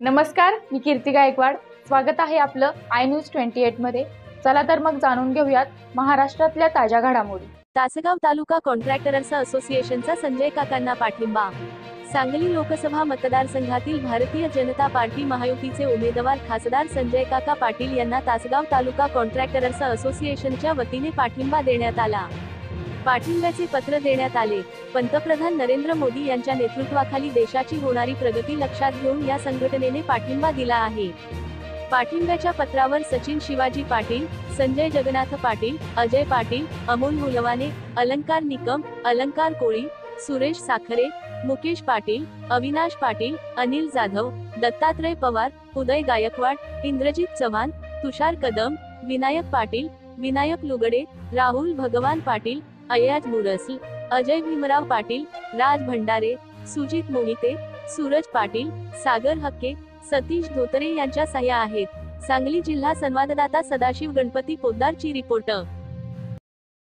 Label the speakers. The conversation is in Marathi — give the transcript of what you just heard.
Speaker 1: नमस्कार, मी कीर्ती गायकवाड. स्वागत आहे आपलं आय न्यूज 28 मध्ये. चला तर मग जाणून घेऊयात महाराष्ट्रातल्या ताज्या घडामोडी.
Speaker 2: तासगाव तालुका कॉन्ट्रॅक्टर्स असोसिएशनचा संजय काकांना पाठिंबा. सांगली लोकसभा मतदारसंघातील भारतीय जनता पार्टी महायुतीचे उमेदवार खासदार संजय काका पाटील यांना तासगाव तालुका कॉन्ट्रॅक्टर्स असोसिएशनच्या वतीने पाठिंबा देण्यात आला. पाठिंब्याचे पत्र देण्यात आले. पंतप्रधान नरेंद्र मोदी यांच्या नेतृत्वाखाली देशाची होणारी प्रगती लक्षात घेऊन या संघटनेने पाठिंबा दिला आहे. पाठिंब्याच्या पत्रावर सचिन शिवाजी पाटील, संजय जगन्नाथ पाटील, अजय पाटील, अमोल मुलवाने, अलंकार निकम, अलंकार कोळी, सुरेश साखरे, मुकेश पाटील, अविनाश पाटील, अनिल जाधव, दत्तात्रय पवार, उदय गायकवाड, इंद्रजित चव्हाण, तुषार कदम, विनायक पाटील, विनायक लुगडे, राहुल भगवान पाटील, अय्याज मुरसल, अजय भीमराव पाटील, राज भंडारे, सुजित मोहिते, सूरज पाटील, सागर हक्के, सतीश धोतरे यांच्या सह्या आहेत. सांगली जिल्हा संवाददाता सदाशिव गणपती पोद्दारची रिपोर्ट.